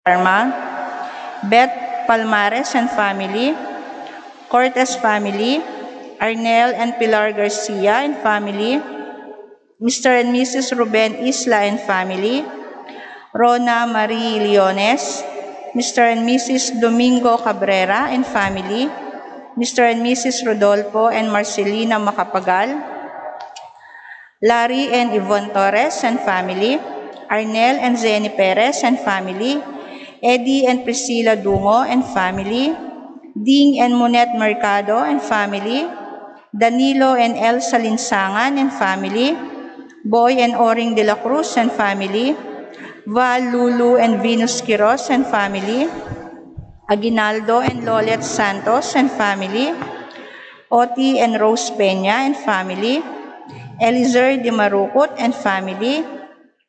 Dharma, Beth Palmares and family, Cortez family, Arnel and Pilar Garcia and family, Mr. and Mrs. Ruben Isla and family, Rona Marie Leones, Mr. and Mrs. Domingo Cabrera and family, Mr. and Mrs. Rodolfo and Marcelina Macapagal, Larry and Yvonne Torres and family, Arnel and Zeni Perez and family, Eddie and Priscilla Dungo and family, Ding and Monet Mercado and family, Danilo and Elsa Linsangan and family, Boy and Oring de la Cruz and family, Val, Lulu and Venus Quiros and family, Aguinaldo and Lolet Santos and family, Oti and Rose Peña and family, Elizer de Marucot and family,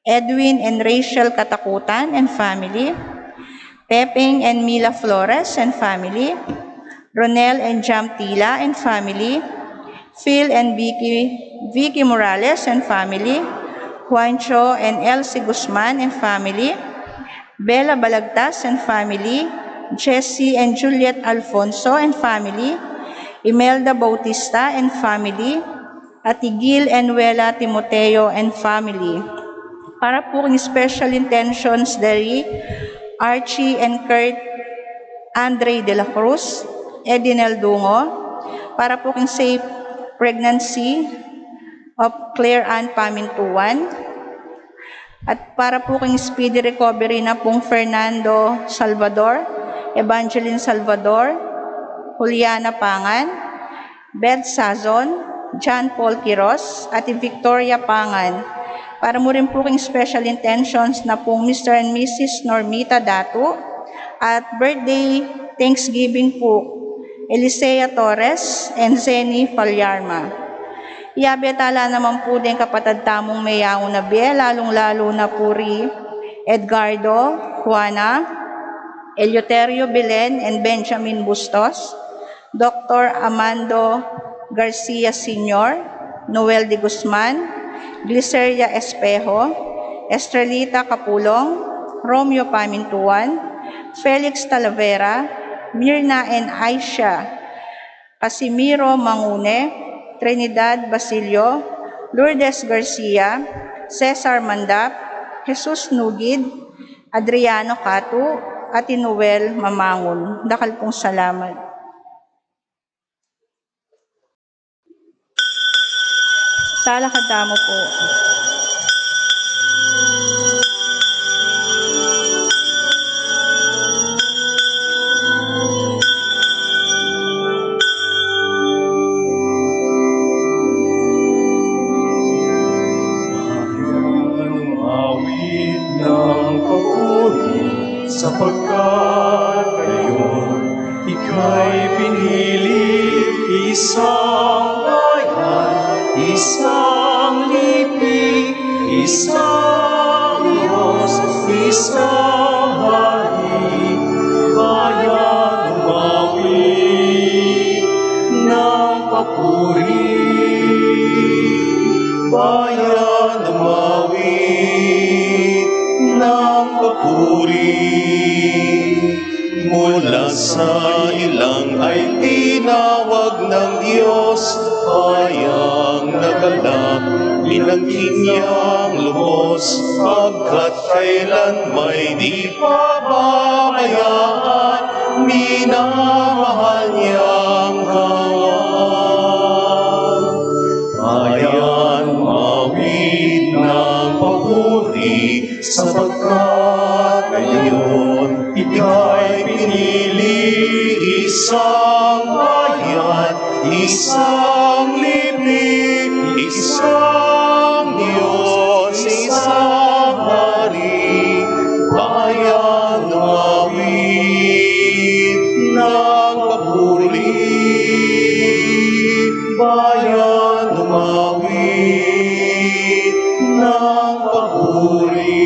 Edwin and Rachel Katakutan and family, Pepeng and Mila Flores and family, Ronel and Jam Tila and family, Phil and Vicky Morales and family, Juancho and Elsie Guzman and family, Bella Balagtas and family, Jessie and Juliet Alfonso and family, Imelda Bautista and family, Atigil and Wela Timoteo and family. Para po kung special intentions dari Archie and Kurt Andre de la Cruz, Edinel Dungo, para po kung safe pregnancy of Claire Ann Pamintuan, at para po kung speedy recovery na pong Fernando Salvador, Evangeline Salvador, Juliana Pangan, Beth Sazon, John Paul Quiros, at Victoria Pangan. Para mo rin po kung special intentions na pong Mr. and Mrs. Normita Datu, at birthday Thanksgiving po, Elisea Torres and Zeni Falyarma. Iabetala naman po din kapatid tamong mayao na biye, lalong-lalo na puri Edgardo, Juana, Eleuterio Belen and Benjamin Bustos, Dr. Amando Garcia Sr., Noel de Guzman, Gliceria Espejo, Estrelita Capulong, Romeo Pamintuan, Felix Talavera, Mirna and Aisha, Casimiro Mangune, Trinidad Basilio, Lourdes Garcia, Cesar Mandap, Jesus Nugid, Adriano Catu, at Noel Mamangon. Dakal pong salamat. Talakadamo po. Sapagkat ngayon, ika'y pinili, isang bayan, isang lipi, isang Diyos, isang hari, bayan umawit ng papuri, bayan umawit ng papuri. Mula sa ilang ay tinawag ng Diyos, hayang nagalak, inangkin niyang lumos, pagkat kailan may di pababayaan, minamahal niyang hawak. Bayan mawid ng papuri, sapagkat ngayon ika'y pinili, isang bayan, isang lipi, isang Diyos, isang hari, bayan mawid ng papuri, bayan umawit ng papuri.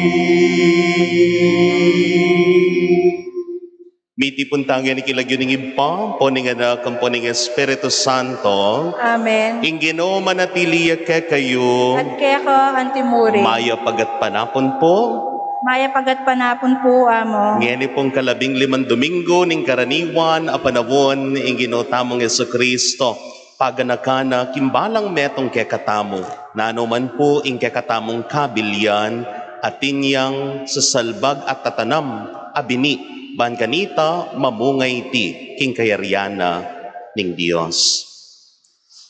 Miti puntangyan ikilagyo ng iba, poning anak, ang poning Espiritu Santo. Amen. Ingino manatili ke kayo. At kaya ka antimuri. Maya pagat panapon po. Maya pagat panapon po amo. Ngeni pong 15 Domingo ning karaniwan a panawon ing ginotamong Kristo paganakana kimbalang metong kekatamo na anuman po ing kekatamong kabilyan at tinyang sasalbag at tatanam abini ban kanita mamungay ti king kayaryana ning Dios.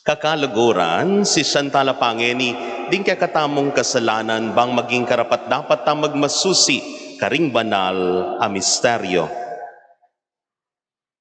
Kakalaguran, si Santala Pangeni, ding kakatamong kasalanan bang maging karapat dapat ta magmasusi karing banal a misteryo.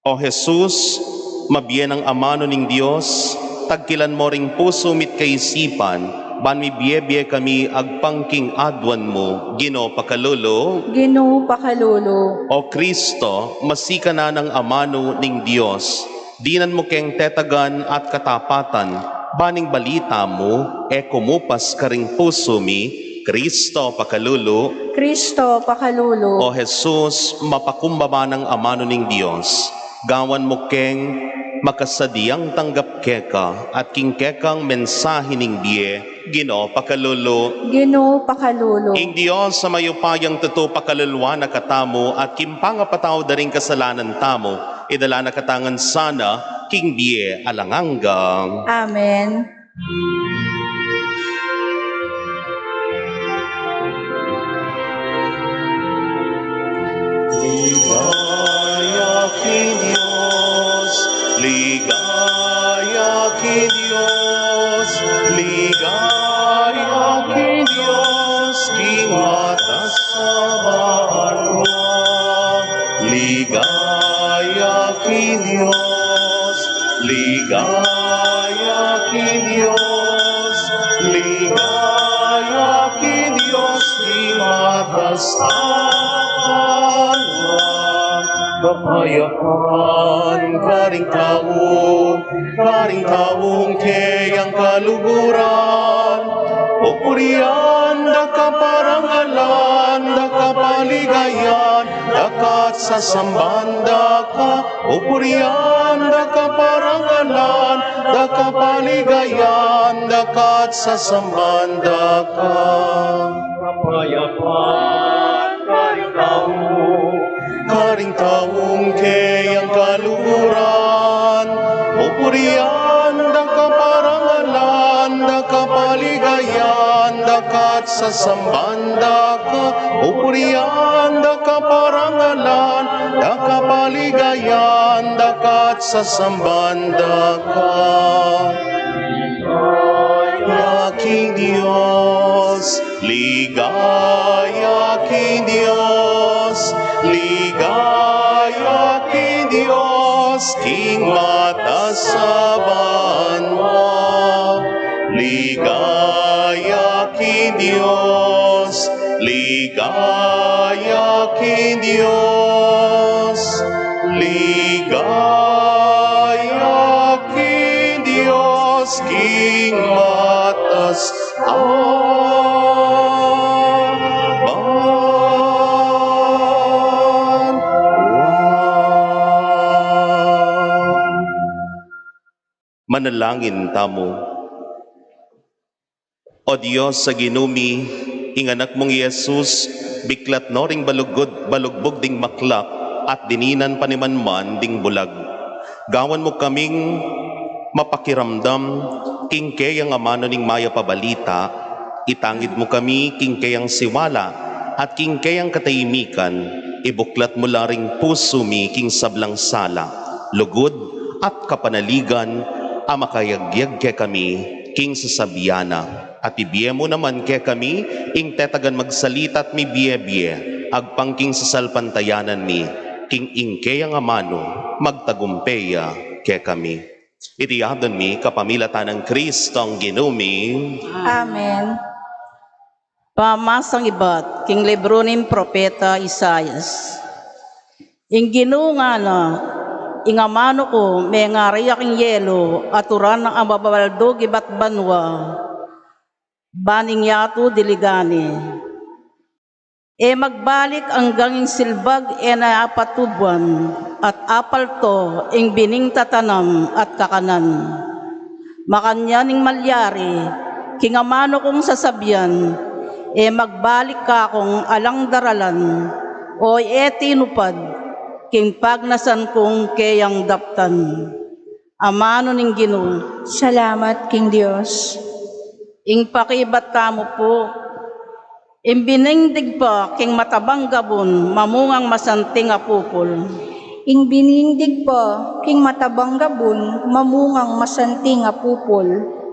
O Jesus, mabiyen ang amano ning Dios, tagkilan mo ring puso mit kaisipan, ban mi biye kami agpangking adwan mo, Ginoo pakalolo. Ginoo pakalolo. O Kristo, masika na ng amano ning Dios, dinan mo keng tetagan at katapatan, baning balita mo, kumupas karing puso mi, Kristo pakalulu. Kristo pakalolo. O Jesus, mapakumbaba ng amano ning Dios, gawan mo keng makasadiyang tanggap keka at king kekang mensahe ning biye, Ginoo pakalulu. Ginoo pakalolo. Ing Dios sa mayupayang tuto pakalulwa na katamo at kimpangapataw daring kasalanan tamo, idala na katangan sana, king biye alanganggang. Amen. Ligaya king Dios, ligaya king Dios, ligaya king Dios, king atas sa banwa. Ligaya king Dios, ligaya king Dios, ligaya king Dios, king atas sa banwa. Kapayapaan karing taong kayang kaluguran. Pupurian, da kaparangalan, da kapaligayan, dakat sa sambanda ka. Pupurian, da kaparangalan, da kapaligayan, dakat sa sambanda ka. Kapayapaan karing taong kayang kaluguran. Pupurian, da kaparangalan, da kapaligayan, dakat sa sambanda ka. Pupurian, da kaparangalan, da kapaligayan, dakat sa sambanda ka. Ligaya king Dios, ligaya king Dios, ligaya king Dios, king mata sa banwa. Ligaya king Dios, ligaya king Dios, ligaya king Dios, king matas manalangin tamo. O Diyos sa ginumi, inganak mong Yesus, biklat no ring balugbog ding maklak, at dininan panimanman ding bulag. Gawan mo kaming mapakiramdam, kingkayang amano ning maya pabalita, itangid mo kami kingkayang siwala, at kingkayang katahimikan, ibuklat mo laring puso mi king sablang sala, lugod at kapanaligan, amakayagyag ke kami, king sasabiana. At ibiye mo naman ke kami, ing tetagan magsalitat mi biye-biye, agpangking sasalpantayanan mi, king ingke ang amano, magtagumpeya ke kami. Itiyadon mi kapamilatan ng Kristo ang ginumi. Amen. Pamasang ibat, king libro ni Propeta Isayas. Ing ginunga na, ing amano ko, may ngariyak ing yelo, aturan ng amababaldog ibat banwa, baning yato diligani. Magbalik ang ganging silbag na apatubuan, at apal to ing bining tatanam at kakanan. Makanya ning malyari, king amano kong sasabyan, magbalik ka kung alang daralan, o tinupad, king pagnasan kong kayang daptan. Amano ning Ginoo, Salamat, King Diyos. ing pakibat kamo po, biningdig pa king matabang gabon, mamungang masanting apupol. Ing binindig po, king matabang gabon, mamungang masanting apupol.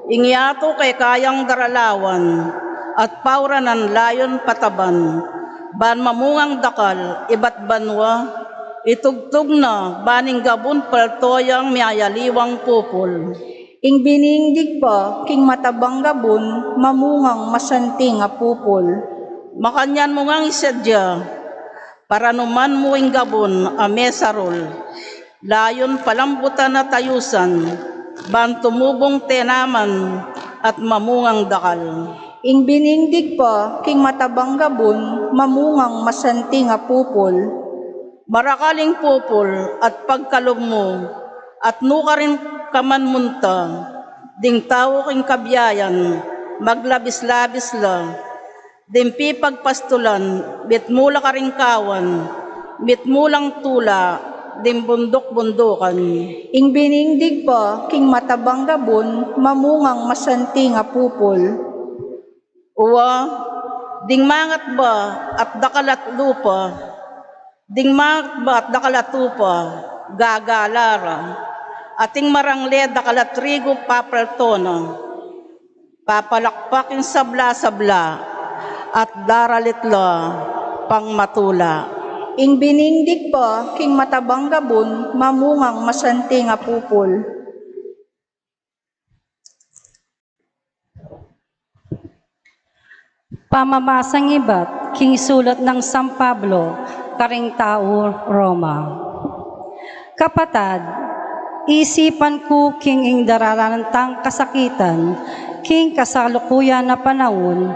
Ingyato kay kayang daralawan, at pauranan layon pataban, ban mamungang dakal, ibat banwa, itugtog na, baning gabon paltoyang miyayaliwang pupol. Ing binindig po, king matabang gabon, mamungang masanting apupol. Makanyan mo ngang isadya, para numan mo ing gabon mesarol, layon palambutan na tayusan, ban tumubong tenaman at mamungang dakal. Ing binindig po, king matabang gabon, mamungang masanting apupol. Marakaling pupol at pagkalob mo, at nuka rin kaman munta, ding tao king kabyayan, maglabis-labis la, dimpi pagpastulan, bitmula ka rin kawan, bitmulang tula, dim bundok-bundukan. Ing binindig po, king matabang gabon, mamungang masanting apupol. Uwa, ding mangat ba at dakalat lupa, ding mangat ba at dakalat lupa, gagalara, ating marangle dakalat trigo papaltona, papalakpaking sabla-sabla, at daralitla pang matula. Ing binindig po, king matabang gabon, mamungang masanting apupol. Pamamasang ibat, king sulat ng San Pablo, karing tao, Roma. Kapatad, isipan ko king ing dararantang kasakitan, king kasalukuyan na panahon,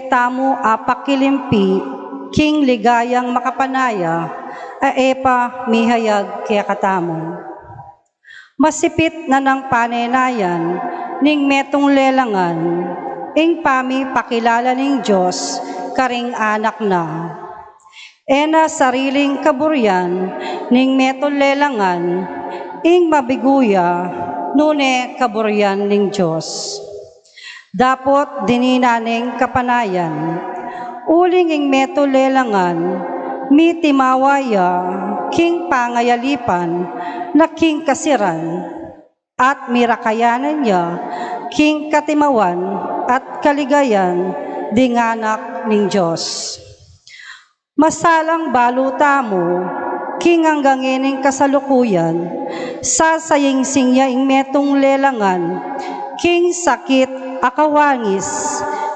tamo apakilimpi, king ligayang makapanaya, epa mihayag kaya katamo. Masipit na ng panenayan, ning metong lelangan, ing pami pakilala ning Diyos, karing anak na. Na sariling kaburyan, ning metong lelangan, ing mabiguya, nune kaburyan ning Diyos. Dapot dininaning kapanayan, uling ing meto lelangan, mitimawaya, king pangayalipan, na king kasiran, at mirakayanan niya, king katimawan, at kaligayan, dinganak ning Diyos. Masalang baluta mo, king hanggang ining kasalukuyan, sasaying singya ing metong lelangan, king sakit akawangis,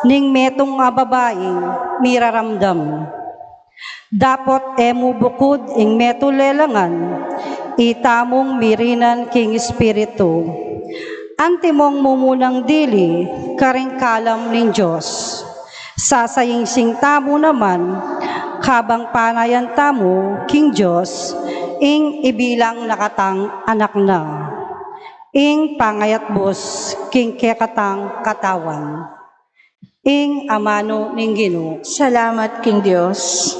ning metong babaeng miraramdam. Dapot emu bukod ing meto lelangan, itamong mirinan king espiritu. Antimong mumunang dili, karing kalam ning Diyos. Sasaying sing tamo naman, kabang panayan tamo, king Diyos, ing ibilang nakatang anak na. Ing pangayat bos, king kekatang katawan. Ing amano ning Ginoo. Salamat, King Diyos.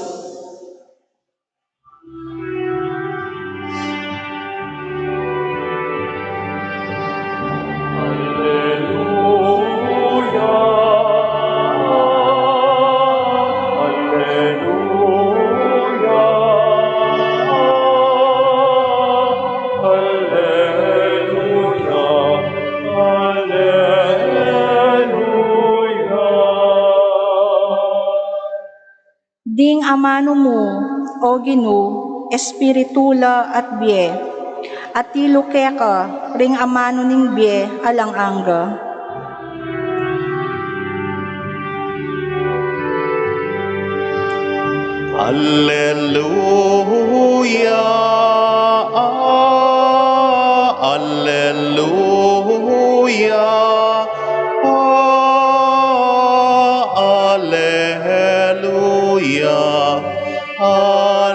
Ding amano mo, o Ginoo, espiritula at biye, at tiluke ka, ring amano ning biye, alang angga. Alleluia, alleluia, alleluia, alleluia.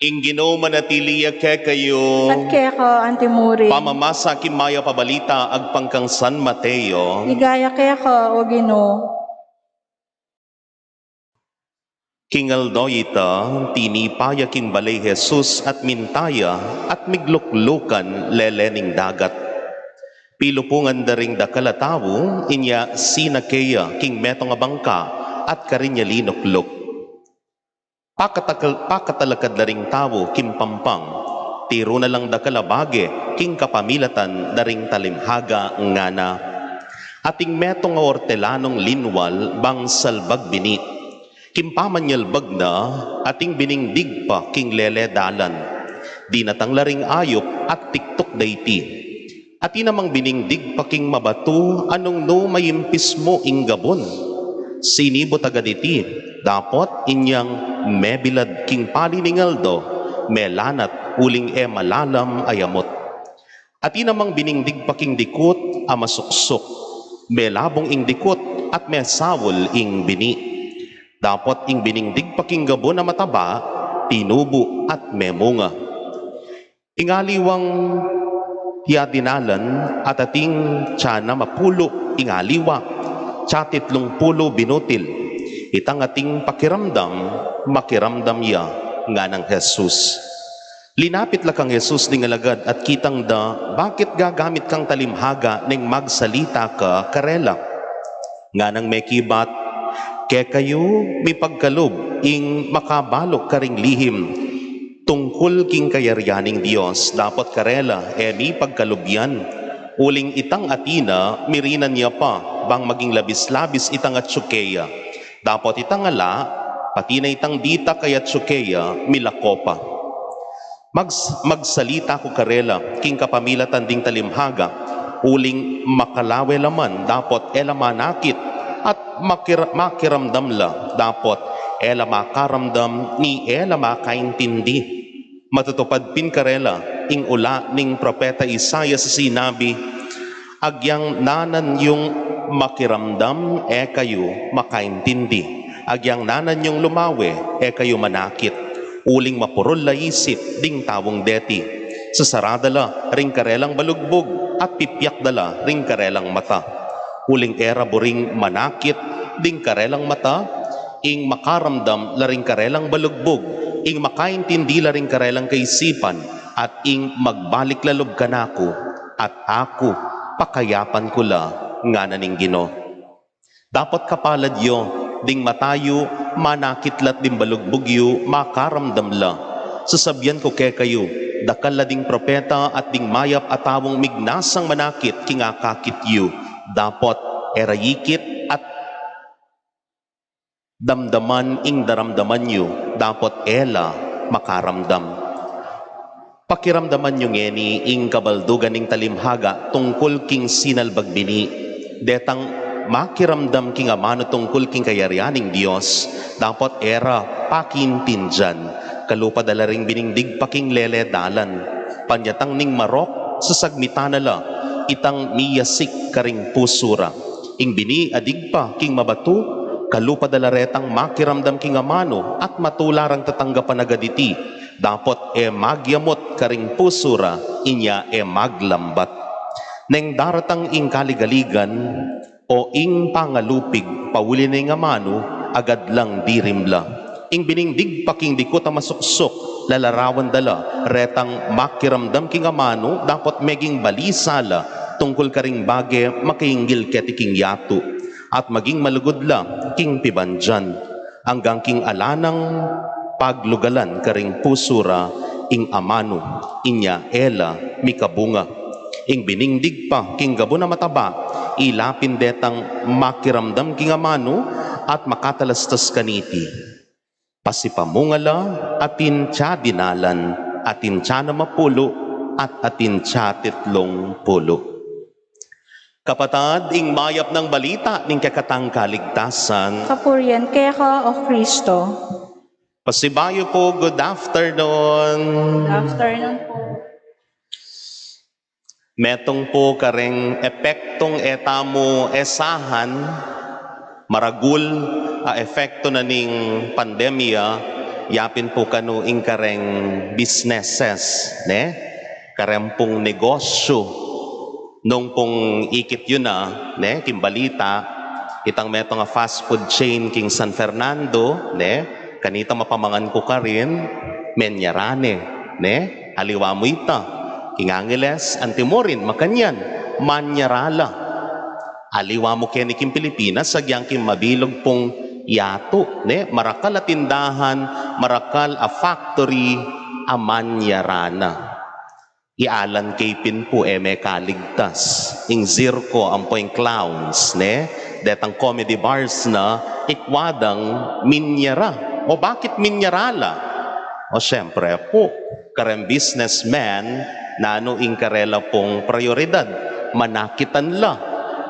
Ingino manatiliya ke kayo. At kaya ka antimuri. Pamamasa kimaya pabalita agpangkang San Mateo. Ligaya kaya ka o Ginoo. Kingaldoyita, tinipaya king balay Jesus at mintaya at migluklukan lelening dagat. Pilupungan daring dakalatawo, inya sinakeya king metong abangka at karinya linukluk. Pakatalakad daring tawo king pampang, tiro na lang dakalabage king kapamilatan daring talimhaga ngana. Ating metong ortelanong linwal bang salbag bini. Kimpamanyalbag na ating biningdig pa king lele dalan. Di natang laring ayop at tiktok dayti. Ati namang biningdig pa king mabato anong no mayimpis mo ing gabon. Sinibo tagaditi, dapot inyang mebilad king paliningaldo, melanat uling malalam ayamot. Ati namang biningdig pa king dikot amasuksok, melabong ing dikot at mesawol ing bini. Dapat ing biningdig pakinggabo na mataba, tinubo at memunga. Ingaliwang yadinalan at ating tiyana mapulo ingaliwa, tiatitlong pulo binutil. Itang ating pakiramdam, makiramdam ya nga ng Jesus. Linapit la kang Jesus ning alagad at kitang da, bakit gagamit kang talimhaga ning magsalita ka karela? Nga ng mekibat, kaya kayo may pagkalob ing makabalok karing lihim tungkol king kayaryaning Diyos. Dapat karela may pagkalubyan. Uling itang atina, mirinan niya pa bang maging labis-labis itang atsukeya. Dapat itang ala, pati na itang dita kaya atsukeya, milakopa. Magsalita ko karela, king kapamilatan ding talimhaga, uling makalawe laman, dapat elamanakit, at makiramdam la, dapat ela makaramdam ni ela makaintindi. Matutupad pin karela, ing ula ning propeta Isaiah sa sinabi, agyang nanan yung makiramdam, kayo makaintindi. Agyang nanan yung lumawe, kayo manakit. Uling mapurol la isip, ding tawong deti. Sasaradala, ring karelang balugbog, at pipyak dala, ring karelang mata. Uling era buring manakit, ding karelang mata, ing makaramdam laring karelang balugbog, ing makaintindi laring karelang kaisipan, at ing magbalik lalob kanako, at ako pakayapan ko la nga naning Ginoo. Dapat kapalad yo, ding matayo, manakitlat din balugbog yo, makaramdam la. Sasabyan ko kaya kayo, dakal la ding propeta at ding mayap atawong mignasang manakit, kingakakit yo. Dapat erayikit at damdaman ing daramdaman nyo, dapat ela makaramdam. Pakiramdaman nyo ngeni ing kabaldugan ing talimhaga tungkol king sinalbagbini, detang makiramdam king amano tungkol king kayaryaning Diyos, dapat era pakintinjan, kalupad alaring biningdig paking lele dalan, panyatang ning marok, sasagmitana la, itang miyasik karing pusura. Ing bini adigpa king mabato, kalupa dalaretang makiramdam king amano at matularang tatanggapan agaditi. Dapat magyamot karing pusura, inya maglambat. Neng daratang ing kaligaligan o ing pangalupig, pauli ning amano, agad lang dirimla. Ing biningdig paking dikot masuksok, lalarawan dala, retang makiramdam king amano, dapat meging balisala, tungkol karing bage makainggil ketiking yato, at maging malugod la king pibandyan, hanggang king alanang paglugalan karing pusura, ing amano, inya ela mikabunga. Ing biningdig pa king gabo na mataba, ilapin detang makiramdam king amano, at makatalastas kaniti. Pasipamungala atin tsa dinalan, atin tsa na mapulo, at atin tsa titlong pulo. Kapatad, ing mayap ng balita ning kakatang kaligtasan. Kapurian kaya ka o Kristo. Pasibayo po, good afternoon. Good afternoon po. Metong po kareng epektong etamo esahan, maragul a efekto na ning pandemya, yapin po kanu inkareng businesses, ne? Karempong negosyo. Nung pong ikit yun na, ne? Kimbalita, itang meto nga fast food chain king San Fernando, ne? Kanita mapamangan ko ka rin, menyarane, ne? Aliwa mo ita. King Angeles, Antimorin, makanyan, manyarala. Aliwa mo kaya ni Kim Pilipinas, sagyang Kim mabilog pong yato, ne? Marakal a tindahan, marakal a factory, a manyarana. Ialan kay pin po may kaligtas. Ing zirko ang po yung clowns, ne? Detang comedy bars na ikwadang minyara. O bakit minyarala? O syempre po, karang businessman na ano inkarela pong prioridad, manakitan la.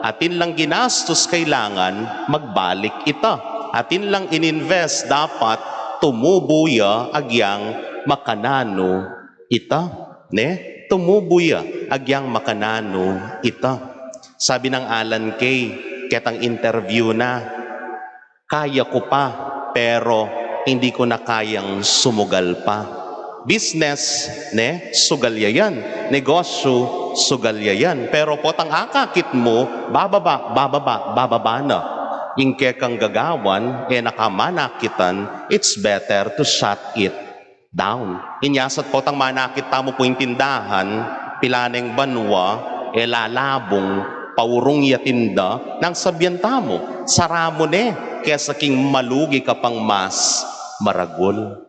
Atin lang ginastos kailangan, magbalik ita. Atin lang ininvest dapat tumubuya agyang makanano ita. Ne? Tumubuya agyang makanano ita. Sabi ng Alan Kay, ketang interview na, kaya ko pa, pero hindi ko na kayang sumugal pa. Business, ne, sugalya yan. Negosyo, sugalya yan. Pero potang akakit mo, bababa na. Ingke kang gagawan, nakamanakitan, it's better to shut it down. Inyasat potang manakit tamo po yung tindahan, pilaneng banwa, lalabong, paurong yatinda, nang sabyan tamo, saramo ne, kaya saking malugi ka pang mas maragol.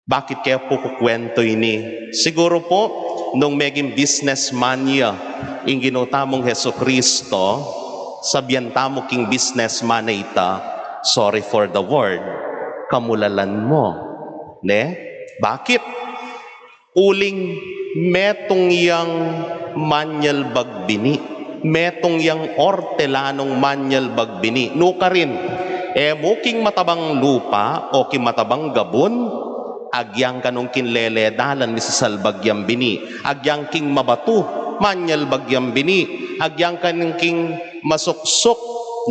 Bakit kaya po kukwento ini? Siguro po, nung meging businessman niya, yung ginutamong Heso Kristo, sabyan tamo king businessman na ita, sorry for the word, kamulalan mo. Ne? Bakit? Uling metong yang manyal bagbini, metong yang ortelanong manyal bagbini, nuka rin, muking matabang lupa o king matabang gabon, agyang kanong kinleledalan ni sa salbagyang bini, agyang king mabato, manyal bagyang bini, agyang kanong king masuksok,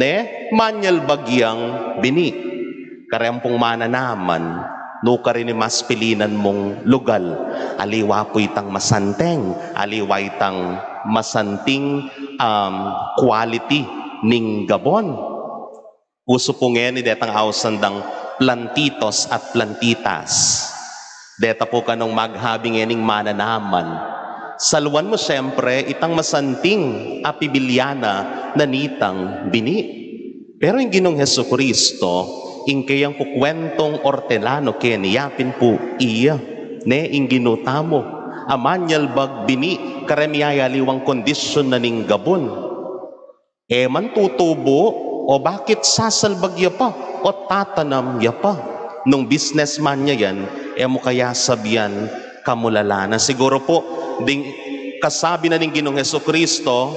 ne, manyal bagyang bini. Karempong mananaman, no ka rin ni mas pilinan mong lugal, aliwa po itang masanteng, aliwa itang masanting quality ning gabon. Uso po ngayon ni detang ausandang plantitos at plantitas. Deta po kanong maghabing ening mananaman. Saluan mo siyempre itang masanting apibilyana na nitang bini. Pero yung Ginong Heso Kristo, ing kayang kukwentong ortelano keniyapin po iya. Ne, ing ginutamo. Amanyal bag bini, karemiyaya liwang kondisyon na ning gabon. Man tutubo, o bakit sasalbagya pa, o tatanam ya pa. Nung businessman niya yan, mo kaya sabyan kamulala na. Siguro po, ding kasabi na ning Ginong Heso Kristo,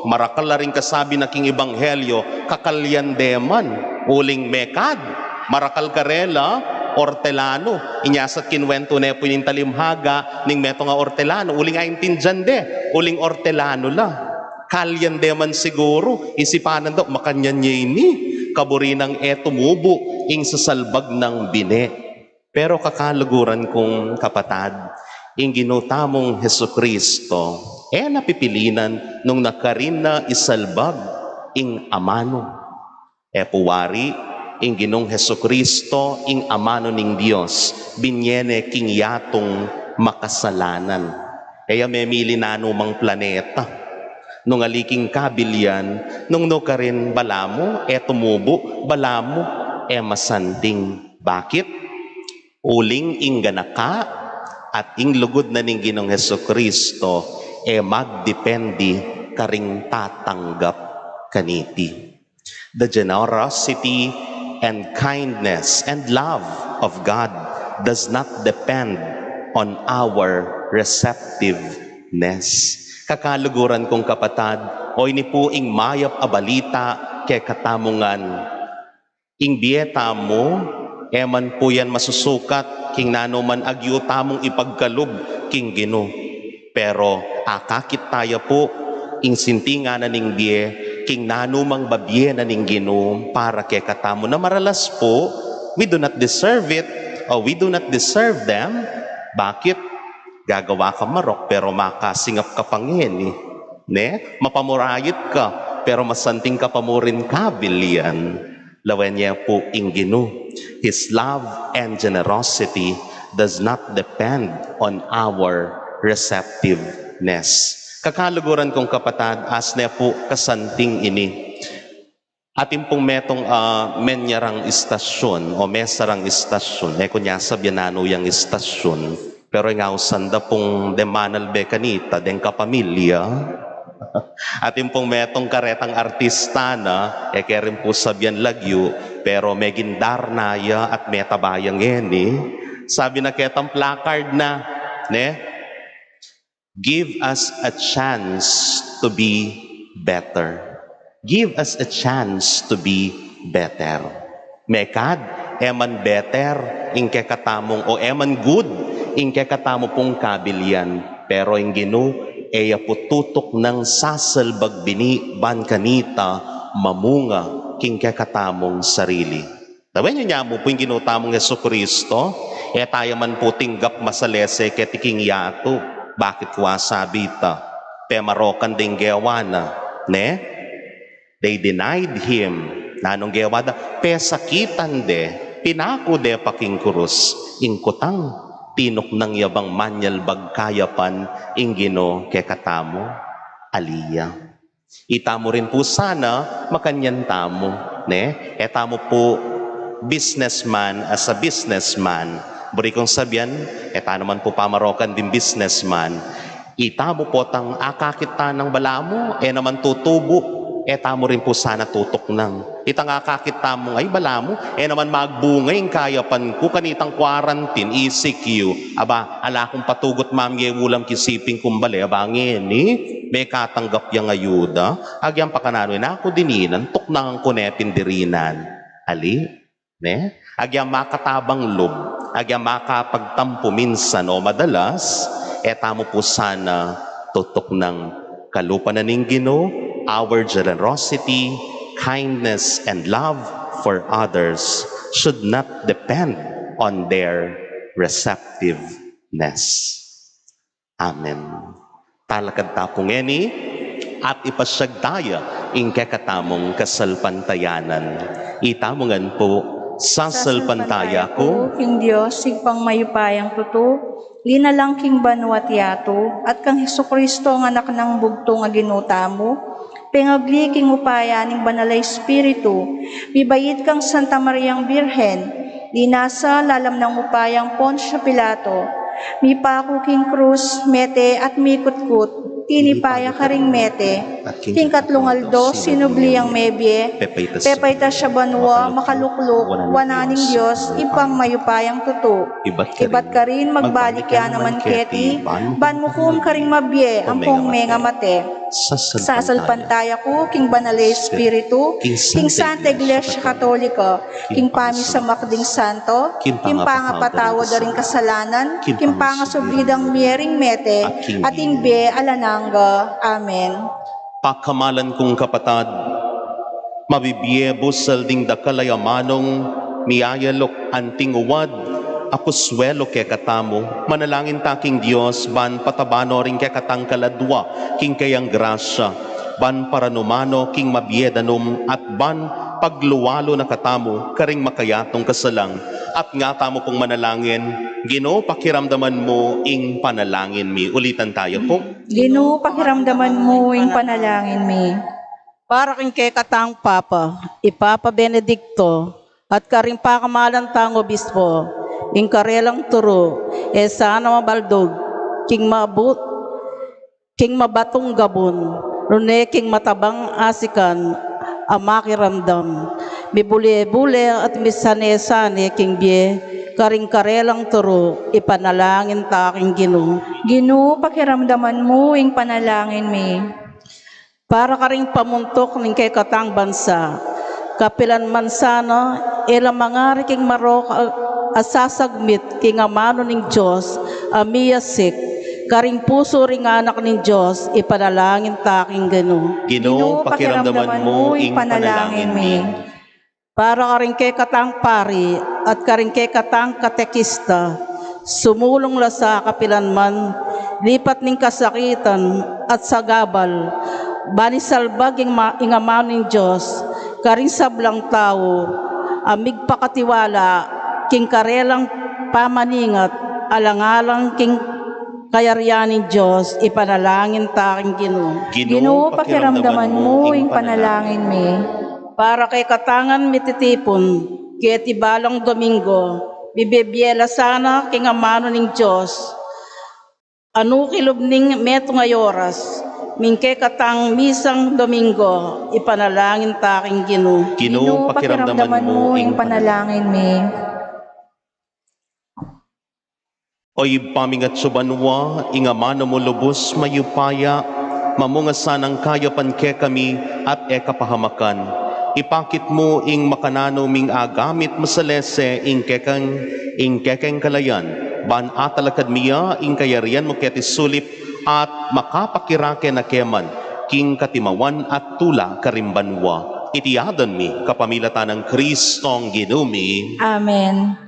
marakal na rin kasabi na king Ebanghelyo, kakalyandeman, uling mekad, marakal karela, ortelano, inyasat kinwento na po yung talimhaga, ning meto nga ortelano, uling aintindyan de, uling ortelano la. Kalyandeman siguro, isipanan daw, makanyan niya ini, kaburinang tumubo, ing sasalbag ng bine. Pero kakaluguran kong kapatad, ing ginutamong Heso Kristo, napipilinan nung nakarin na isalbag ing amano. Puwari, ing Ginong Heso Kristo, ing amano ning Dios, binyene king yatong makasalanan. Kaya memili na anumang planeta. Nung aliking kabilyan, nung no ka rin balamo, tumubo, balamo, masanting. Bakit? Uling ing ganaka at ing lugod na ning Ginong Heso Kristo, magdependi karing tatanggap kaniti. The generosity and kindness and love of God does not depend on our receptiveness. Kakaluguran kong kapatad, o ini po ing mayap a balita kay katamungan. Ing bieta mo, man po yan masusukat, king nanuman agyo tamong ipagkalub, king Gino. Pero akakit tayo po, ing sintinga na ning bie, king nanumang babye na ning Gino, para kay katamo na maralas po, we do not deserve it, Oh, we do not deserve them. Bakit? Gagawa ka marok, pero makasingap ka pangin. Ne? Mapamurayit ka, pero masanting ka pa mo rin kabilyan. Lawan niya po inginu. His love and generosity does not depend on our receptiveness. Kakaluguran kong kapatad, as na po kasanting ini. Ating pong metong menyarang istasyon o mesarang istasyon, kunya sabyanano yung istasyon, pero nga usanda pong demanal be kanita, den kapamilya. Ating pong metong karetang artista na, kaya rin po sabyan lagyo, pero megindar naya at metabayang sabi na ketang placard na, give us a chance to be better. Give us a chance to be better. Mekad, eman better, ingke katamong, o eman good, ingke katamo pong kabilyan. Pero ingino, eya po tutok ng sasalbag bini, ban kanita, mamunga, kingke katamong sarili. Tawin nyo niya mo po yung ginutamong Jesucristo, tayo man po tinggap masalese ketiking yato. Bakit kuwa sabi ta? Pemarokan ding gewana, ne? They denied him. Nanong gewada, pesakitan de, pinako de paking kurus, ingkutang, tinok ng yabang manyal bagkayapan, ingino kekatamo, aliya. Itamo rin po sana, makanyan tamo, ne? Etamo po, businessman as a businessman. Buri kong sabihan, eta naman po pamarokan din businessman. Itamo po tang akakita ng balamo, naman tutubo, tamo rin po sana tutok nang. Itang akakita mo ay bala mo, naman magbungay ang kayapan ko, kanitang quarantine, ECQ. Aba, ala kong patugot mamye ulam kisiping kumbali, abangin may katanggap yung ayuda, agyang pakanano, ako dininan, tuknang kunepin dirinan. Ali, ne? Agyang makatabang loob, agyang makapagtampo minsan o madalas, tamo po sana tutok ng kalupa na ninggino, our generosity, kindness, and love for others should not depend on their receptiveness. Amen. Talakad tapong at ipasyagdaya ingke katamong kasalpantayanan. Itamongan po sa salpantaya ko, King Diyos, sigpang mayupayang tuto, linalang king banwat yato, at kang Hesukristo ang anak ng bugto nga ginuta mo, pengagli king upaya ning banalay Espiritu, bibayit kang Santa Mariang Birhen, linasa lalam ng upayang Poncio Pilato, mipako king krus, mete at mikutkut, tinipaya karing mete, king katlungaldo, sinubli ang mebye, pepayta siya banwa, makalukluk, wananing Diyos, ipang mayupayang tuto. Ibat ka rin, magbalik ya naman keti, ban mo kum karing mabye, ang pong menga mate. Sasalpantaya ko, king banalay Espiritu, king Santa Iglesia Katolika, king pami sa makding santo, king pangapatawa da rin kasalanan, king pangasubidang miering mete, at ingbe alanangga. Amen. Pakamalan kong kapatad, mabibiyebo salding dakalayamanong, miyayalok anting uwad, ako swelo ke katamo, manalangin taking Diyos, ban patabano rin ke katang kaladwa, king kayang grasya, ban paranumano, king mabiedanum, at ban pagluwalo na katamo, karing makayatong kasalang, at nga tamo kong manalangin, Ginoo, pakiramdaman mo ing panalangin mi. Ulitan tayo po. Ginoo, pakiramdaman mo ing panalangin mi. Para king kay katang Papa, Ipapa Benedicto, at karing pakamalan tang obispo, ing karelang turo, sana mabaldog, king mabatong gabon, rune king matabang asikan, amakiramdam, mibule-bule at misane-sane king bie, karing karelang turo, ipanalangin ta aking Ginoo. Ginoo, pakiramdaman mo ing panalangin mi. Para karing pamuntok ng kay katang bansa, kapilan man sana, ilang mga riking marok asasagmit king amano ning Diyos, amiyasik, karing puso ring anak ning Diyos, ipanalangin ta aking Ginoo. Ginoo, pakiramdaman mo ing panalangin mi. Para karing kay katang pari, at karingke katang katekista, sumulong la sa kapilanman, lipat ning kasakitan at sagabal, bani salbag ingaman ning Diyos, karing sablang tao, amig pakatiwala, king karelang pamaningat, alang-alang king kayaryaning Diyos, ipanalangin taking Ginoo. Ginoo, pakiramdaman mo yung panalangin mi. Para kay katangan mititipon, kaya tibalang Domingo, bibibyela sana king amano ning Diyos, anu kilob ning meto ngayoras, mingke katang misang Domingo, ipanalangin taking Ginoo. Ginoo, pakiramdaman mo yung panalangin mi. Oy pamingat subanwa, ingamano mo lubos mayupaya, mamunga sanang kayapan ke kami at kapahamakan. Ipakit mo ing makanano ming agamit masalese ing kekeng kalayan, ban atalakad miya ing kayarian mo keti sulip at makapakirake na keman, king katimawan at tula karimbanwa. Itiyadan mi kapamilatan ng Kristong Ginumi. Amen.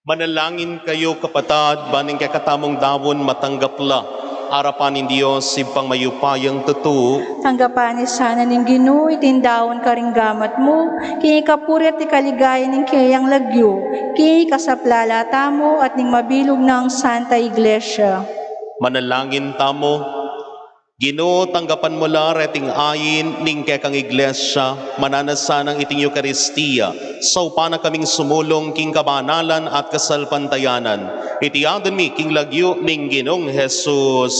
Manalangin kayo kapatad, baning kakatamong dawon matanggapla, arapan ng Diyos sipang mayupayang totoo. Tanggapan ni sana ning Ginoo itindawon karing gamat mo, kini kapuri at ikaligayan ning kayang lagyo, kini kasaplala tamo at ning mabilog ng Santa Iglesia. Manalangin tamo, Ginoo, tanggapan mo la reting ayin ning kekang iglesia, mananasanang iting Eukaristiya, so pana kaming sumulong king kabanalan at kasalpantayanan. Itiyadan mi king lagyo ning Ginoong Jesus.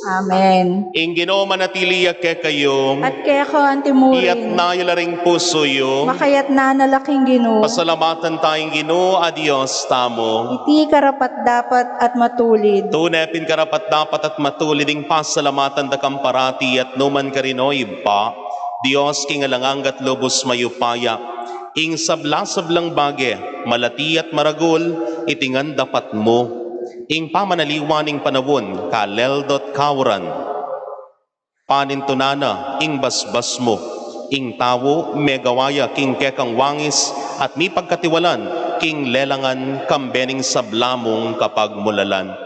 Amen. Ing Ginoo manatiliya ke kayo, At kaya ko iyat antimurin, na yularing puso yo, makayat na nalaking Ginoo, pasalamatan tayong Ginoo, adios tamo. iti karapat dapat at matulid. Tunepin karapat dapat at matuliding pasalamatan da kamparati at numan karinoy pa, Diyos king alanganggat lubos mayupaya, ing sabla-sablang bage, malati at maragul, itingan dapat mo, ing pamanaliwaning panawon, kaleldot kawran, panintunana, ing basbas mo, ing tawo, megawaya, king kekang wangis, at mi pagkatiwalan, king lelangan, kambening sablamong kapag mulalan.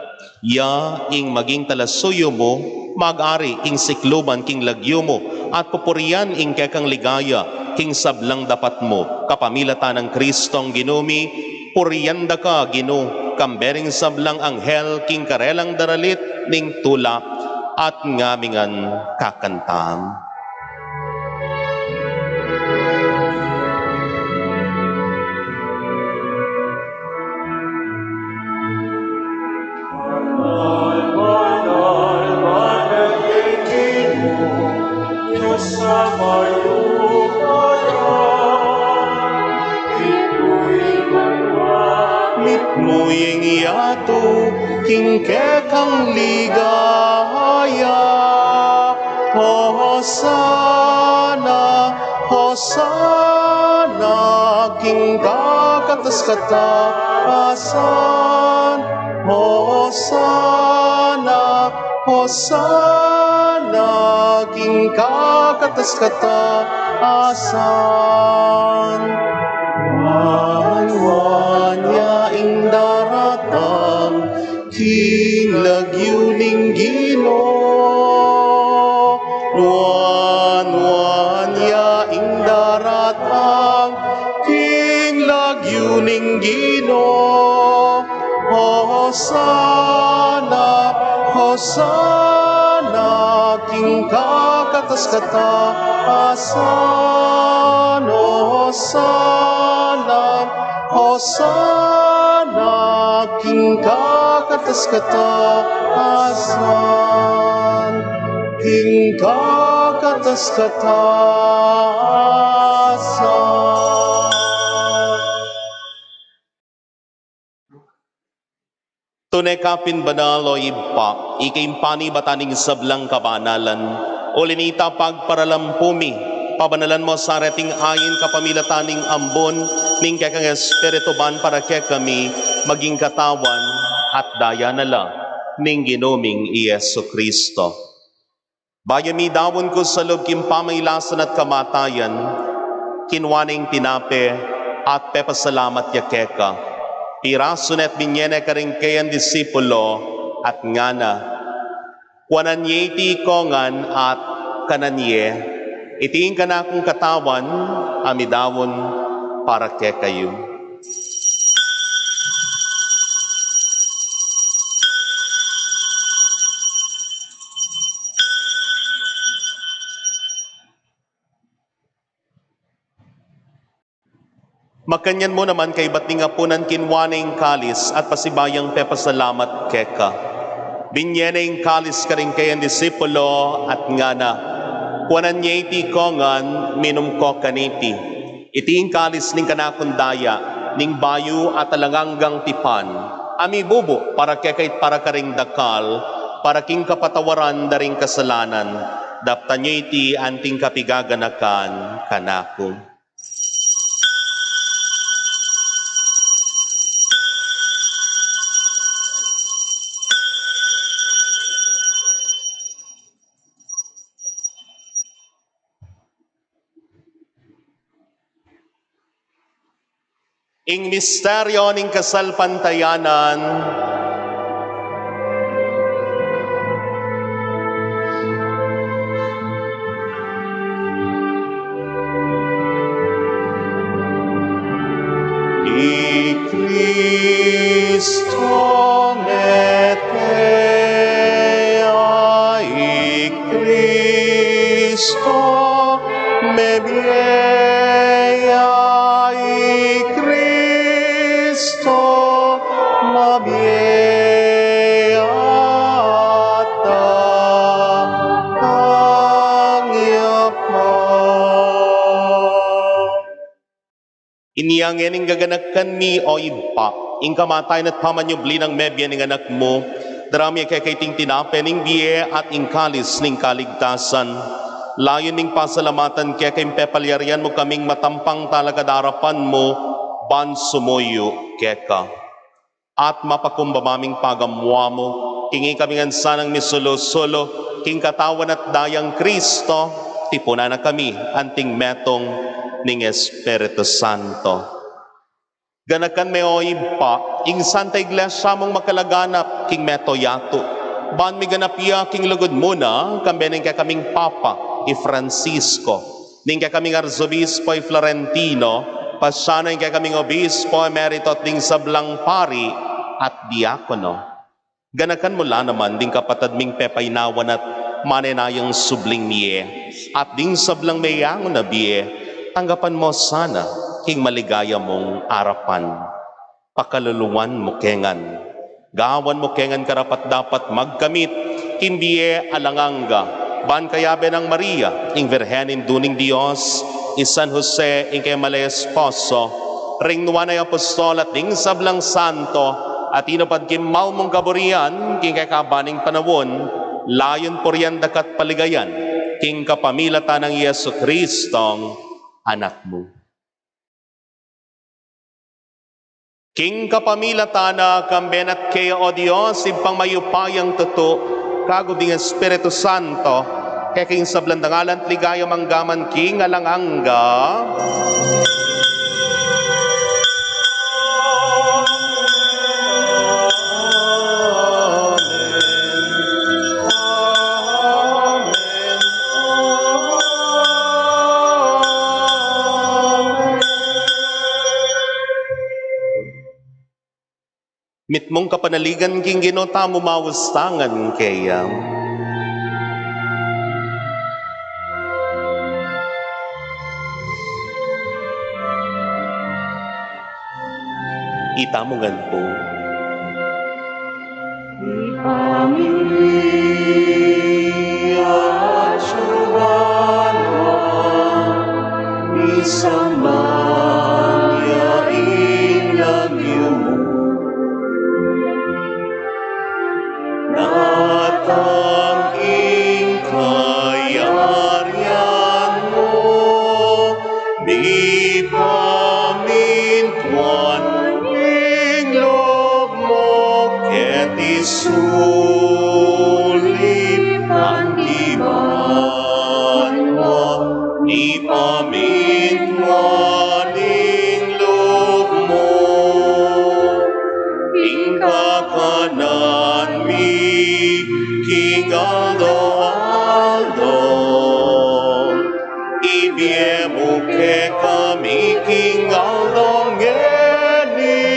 Ya, ing maging talasuyo mo, mag-ari, ing sikluban, king lagyo mo, at pupurian, ing kekang ligaya, king sablang dapat mo, kapamilatan ng Kristong Ginumi, purianda ka, Ginoo, kambering sablang anghel, king karelang daralit, ning tula, at ngamingan kakantam. Litmuing yato, king kekang ligaya, Hosana, Hosana king kakatas kataasan. Hosana, Hosana, king kakatas kataasan. Wan yaing daratang, king lagyuning Ginoo. Wan yaing daratang, king lagyuning Ginoo. Hosana, Hosana, king kakatas kataasan. Hosana, Hosana, king kakatas kataasan. King kakatas kataasan. Tunay kapin banalo ipa, ikaimpani bataning sablang kabanalan, ulinita pagparalampumi, pabanalan mo sa reting ayin kapamilataning ambon, ning kekang espiritu ban para ke kami, maging katawan at daya nala, ning ginuming Yesu Kristo. Bayami dawon ko sa loob kimpamailasan at kamatayan, kinwaning tinape at pepasalamat yakeka. Piraso net binyene karing kayan disipulo at ngana. Kuananye iti kongan at kananye, itiin ka na akong katawan, amidawon para ke kayo. Makanyan mo naman kay ba't nga punan kinwaning kalis at pasibayang pepasalamat keka. Binyeneng kalis ka rin kayan disipulo at ngana. Kuanan niya iti kongan minum ko kaniti. Iting kalis ning kanakundaya, ning bayu at alanganggang tipan. Ami bubo para kekait para karing dakal, para king kapatawaran daring kasalanan. Dapta niya iti anting kapigaganakan kanako. Ing misteryo ning kasalpantayanan, I Cristo metea, I Cristo mebea, I Cristo mabiata kangyapa. Iniyang ening gaganakan mi o iba, ing kamatay at pamanyubli ng mebya ng anak mo, darami kay kaiting tinape ning biye at ing kalis ning kaligtasan. Layon ning pasalamatan kaya kay pepalyarian mo kaming matampang talaga darapan mo, ban sumuyo keka. At mapakumbamaming pagamwa mo, kingi kaming ansanang misulo-sulo, king katawan at dayang Kristo, tipuna na kami, anting metong ning Espiritu Santo. Ganakan me o iba, ing Santa Iglesia mong makalaganap, king meto yato. Ban mi ganapia king lugod muna, kambening kay kaming Papa, i Francisco, ning kay kaming Arzobispo i Florentino, pasyanan kay kaming Obispo Emerito at ding sablang pari at diakono. Ganakan mula naman ding kapatad ming pepaynawan at manenayang subling niye, at ding sablang mayangon na biye, tanggapan mo sana king maligaya mong arapan. Pakaluluwan mo kengan, gawan mo kengan karapat dapat magkamit, kinbiye alanganga, ban kayabe ng Maria, ing Virhenin duning Dios, i San Jose, ing kay malay esposo, ring nuwan ay apostol at ding sablang santo, at inupad kimaw mong kaburian, king kay kabaning panawon, layon purian dakat paligayan, king kapamilata ng Yesu Kristong anak mo. King kapamilatana kamben at kaya o Diyos ipang mayupayang tuto kagubing Espiritu Santo kaya king sablandangalan ligaya manggaman king alanganga. Mitmong kapanaligan king ginota mo mawastangan kaya. Itamungan po. Natanging kayarian mo, di pamintuan ing loob mo, ket isulip ang tipan mo, di pamintuan ing loob mo, ing kakanan mi King Aldo, ibiemu ke kami King Aldo ngeni,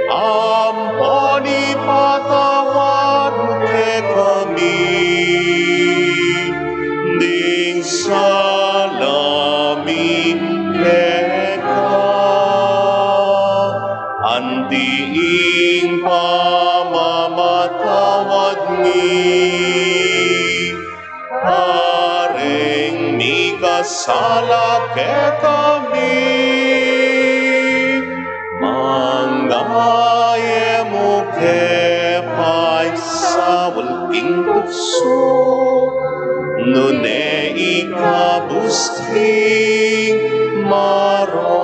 amponi patawad ke kami, ding salami ke ka, antiing pamamatawad Haring mi kasala ke kami, manggaye mo ke paisawal king puso, nune ikabusting marong.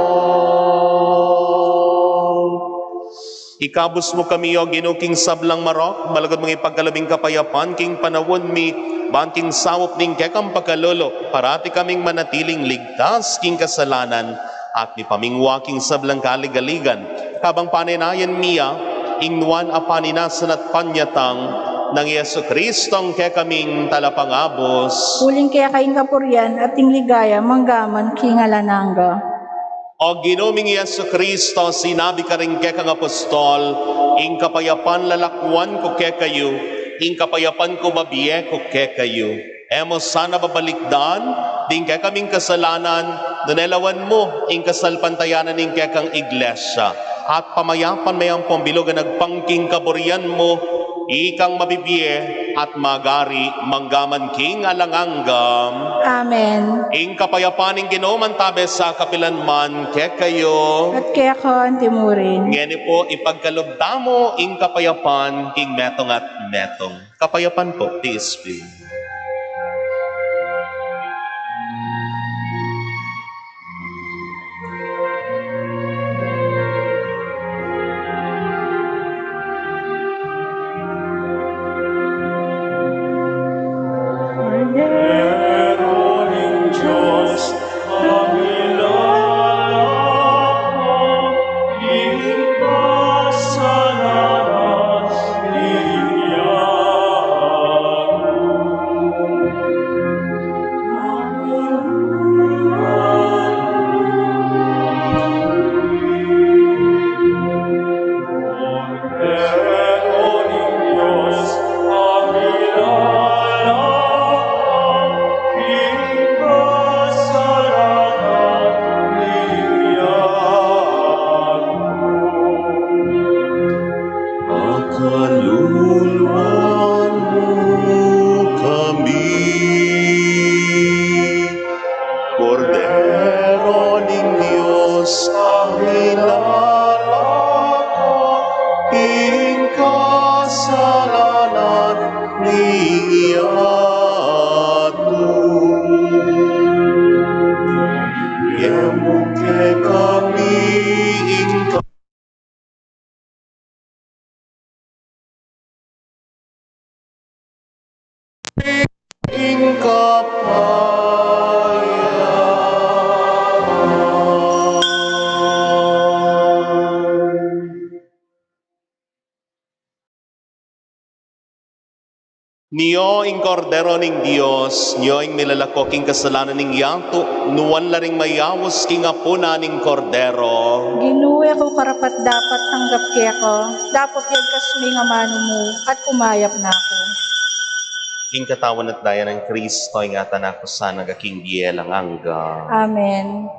Ikabus mo kami o ginuking sablang marok, malagod mga ipagkalabing kapayapan, king panawon mi, banting sawop ning kekang pagkalolo, parati kaming manatiling ligtas king kasalanan, at mi pamingwaking sablang kaligaligan, kabang paninayan miya, ingnuan apaninasan at panyatang, ng Yesu Kristong kekaming talapangabos. Uling kaya kaing kapuryan at ting ligaya manggaman king alananga. O ginoming Yesu Kristo, sinabi ka rin kekang apostol, ing kapayapan lalakwan ko kekayo, ing kapayapan ko mabiye ko kekayo. Emo sana babalikdan, ding kekaming kasalanan, nanelawan mo, ing kasalpantayanan ing kekang iglesia. At pamayapan mayang pambilogan nagpangking kaburian mo, ikang mabibiye at magari manggaman king alanganggam. Amen. Ing kapayapaning ginoman tabe sa kapilanman kekayo. At kaya ko ang timurin. Ngeni po ipagkalugdamo ing kapayapan king metong at metong. Kapayapan po, ti Espiritu. Niyo ing kordero ning Dios, niyo ing milalako king kasalanan ning yanto, nuwan laring mayawos king apuna ning kordero. Ginuwi ko karapat dapat tanggap kaya ko, dapat yan kasmi nga mano mo, at umayap na ako. King katawan at daya ng Kristo, ingatan ako sa nagaking bielang angga. Amen.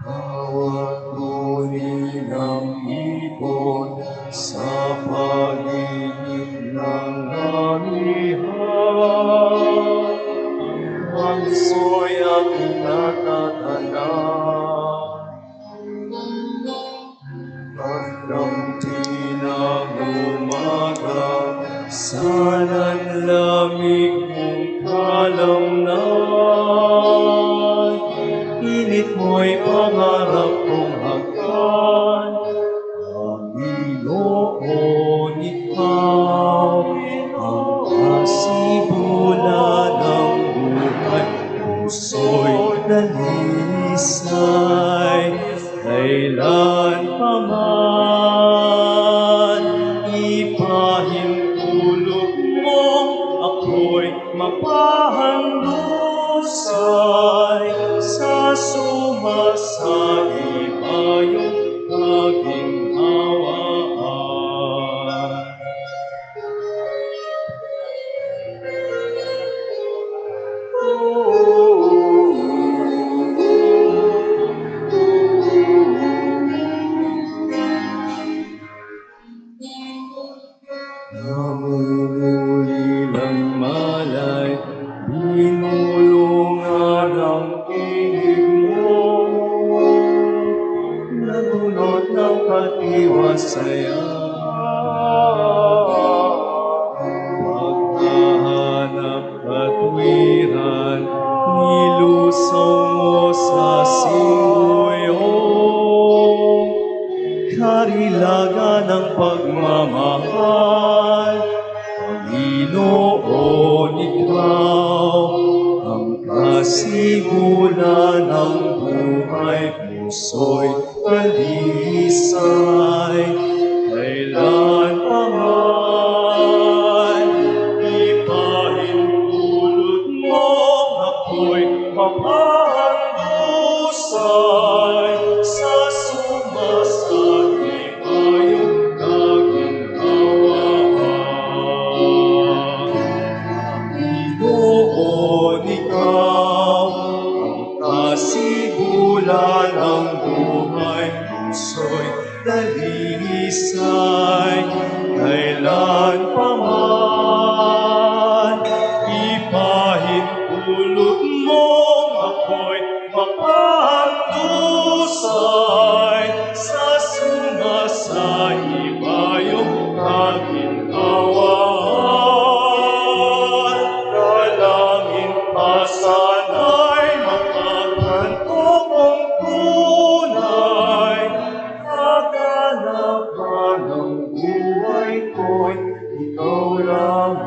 Bawat uri ng ibon sa paligid ng amihan, Mansoy ang natatanan. Pagkamti ng umaga, sa nanlamig mong kalamnan, init mo'y pangarap kong hagkan. Panginoon, ikaw ang kasibula ng buhay. Puso'y dalisay, kailan pa man. Ipahintulot mo, ako'y mapahandusay. Sa sumasaibayong aking hawaan. Namumuli ng malay, binulungan ang tinig mo. Nabunot ng katiwasayan, paghahanap katwiran, nilusaw mo sa singuyong. Karilagan ng pagmamahal, Panginoon, ikaw ang kasigulan ng buhay. Puso'y dalisay, kailan pa man. Ipahintulot mo, ako'y mapahandusay. Sa sumasaibayong aking hawaan. Panginoon, ikaw ang kasigulan ng buhay. Puso'y dalisay, kailan pa man. Ipahintulot mo, ako'y mapahandusay. Sa sumasaibayong aking hawaan. Dalangin pa sana'y makakanto kong tunay. Kaganapan ng buhay ko'y ikaw lamang.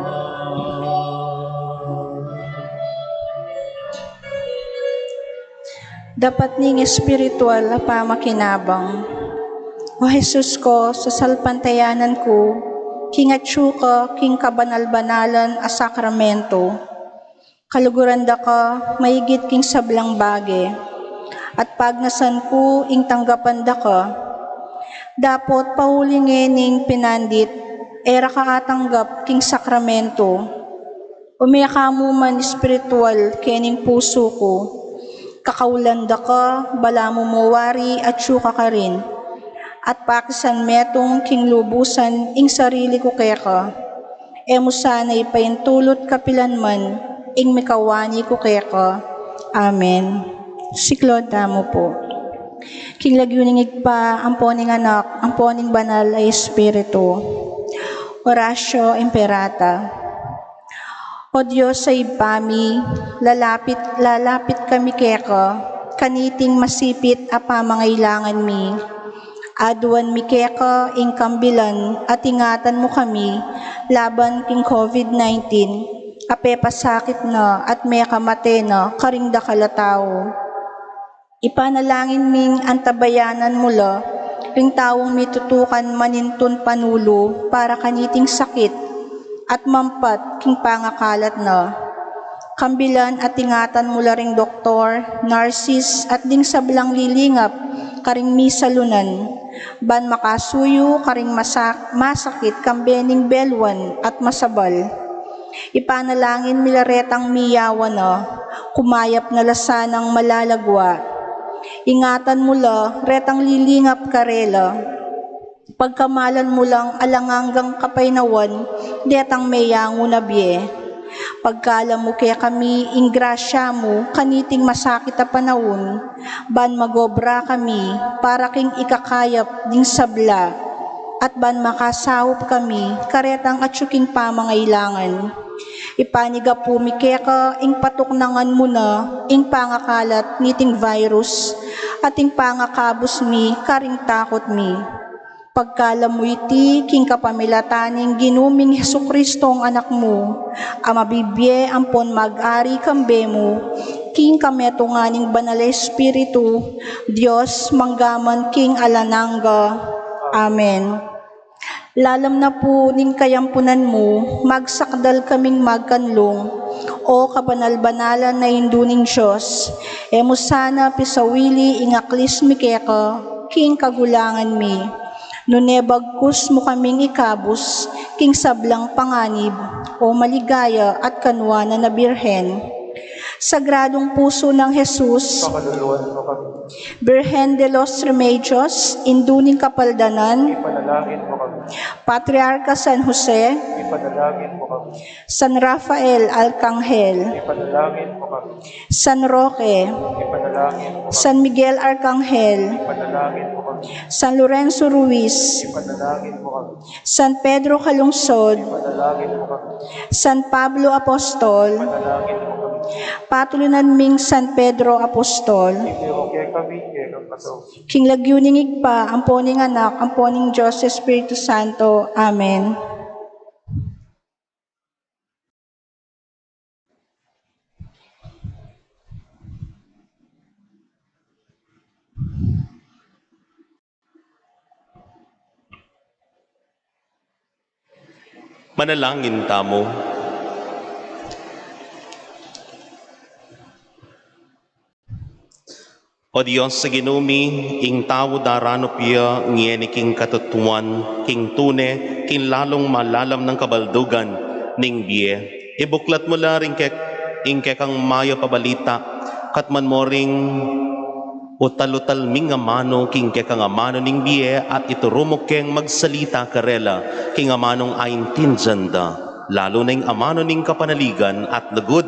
Dapat ning espiritual na pamakinabang. O Jesus ko, sa salpantayanan ko, king atsuka, king kabanal-banalan a sakramento, kaluguranda ka, maigit king sablang bage, at pagnasan ko, ing tanggapanda ka, dapot paulingening pinandit, era ka atanggap king sakramento, umiyaka mo man espiritual kening puso ko, kakaulanda ka, bala mo mawari at syuka ka rin. At pakisan metong king lubusan ing sarili ko kaya ka. Emo sana'y paintulot kapilanman, ing mikawani ko keko. Amen. Siklod mo po. King lagyuningig pa, ang poning anak, ang poning banal ay Espiritu. Oratio Imperata. O Diyos sa ibami, lalapit kami keko, kaniting masipit a pamangailangan mi. Aduan mi keko, ing kambilan, at ingatan mo kami, laban king COVID-19, ape pasakit na at may kamate na karingda kalatao. Ipanalangin ming antabayanan mula, ring tawong mitutukan manintun panulo para kaniting sakit at mampat king pangakalat na. Kambilan at ingatan mula ring doktor, nurses at ding sablang lilingap, karing misalunan, ban makasuyo karing masakit kambening belwan at masabal. Ipanalangin milaretang miyawan na, kumayap na lasanang malalagwa. Ingatan mula, retang lilingap karela. Pagkamalan mo lang alanganggang kapaynawan, detang mayango na biye. Pagkala mo kaya kami, ingrasya mo, kaniting masakit a panahon, ban magobra kami, para king ikakayap ding sabla, at ban makasahop kami, karetang at syuking pamangailangan. Ipaniga po mi keka, ing patuknangan mo na, ing pangakalat, niting virus, at ing pangakabos mi, karing takot mi. Pagkala mo iti, king kapamilataning ginuming Jesucristo ang anak mo, amabibye ampon mag-ari kambe mo, king kametunganing banal Espiritu, Diyos manggaman king alanangga. Amen. Lalam na po ning kayampunan mo, magsakdal kaming magkanlong, o kabanal-banalan na induning Diyos, emo sana pisawili ingaklis mi keka, king kagulangan mi. Nunebagkus mo kaming ikabus, king sablang panganib, o maligaya at kanwana na birhen. Sagradong puso ng Jesus, Pakaluluan mo kami. Birhen de los Remedios, induning kapaldanan, Ipanalangin mo kami. Patriarca San Jose, Ipanalangin mo kami. San Rafael Arcangel, Ipanalangin mo kami. San Roque, Ipanalangin mo kami. San Miguel Arcangel, Ipanalangin mo kami. San Lorenzo Ruiz, Ipanalangin mo kami. San Pedro Calungsod, Ipanalangin mo kami. San Pablo Apostol, Ipanalangin mo kami. patulunan ming San Pedro Apostol, Ipiro kaya kami, kaya kang kaso. King lagyuningig pa, ang poning anak, ang poning Diyos, Espiritu Santo. Amen. Manalangin tamo. O Diyos sa ginumi, ing tao darano piya, ngiyeni king katutuan, king tune, king lalong malalam ng kabaldugan, ning biye. Ibuklat mo la rin ing kekang mayo pabalita, katman mo ring utalutal ming amano, king kekang amano ning biye, at iturumok keng magsalita karela, king amanong ayin tinjanda, lalo na ing amano ning kapanaligan at lugod,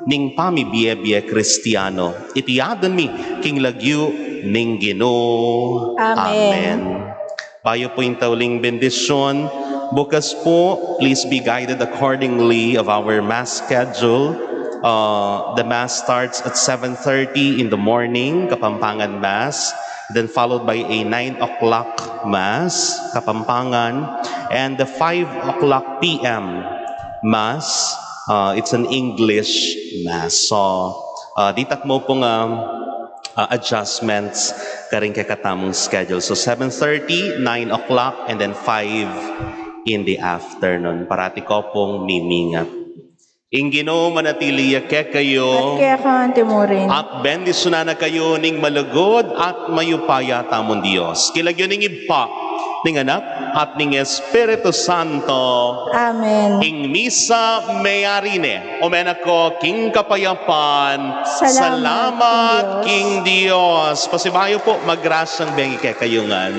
ning pamibiye-biye Kristiyano. Itiyadan mi, king lagyu, ning Ginoo. Amen. Bayo po yung tauling bendisyon. Bukas po, please be guided accordingly of our Mass schedule. The Mass starts at 7:30 in the morning, Kapampangan Mass. Then followed by a 9 o'clock Mass, Kapampangan. And the 5 o'clock p.m. Mass. It's an English Mass. So, ditak mo pong adjustments karing kakatamong schedule. So, 7:30, 9 o'clock, and then 5 in the afternoon. Parati ko pong mimingat. Ingino manatiliya ke kayo. At kaya ka, Timorin. At bendisyonan na kayo ning malugod at mayupaya tamon Diyos. Kilagyo ning ipa, ning anak, at ning Espiritu Santo. Amen. Ing misa mayarine, omen ako, king kapayapan, Salamat, salamat king Dios. Pasibayo po, magrasyang bengi kay kayungan.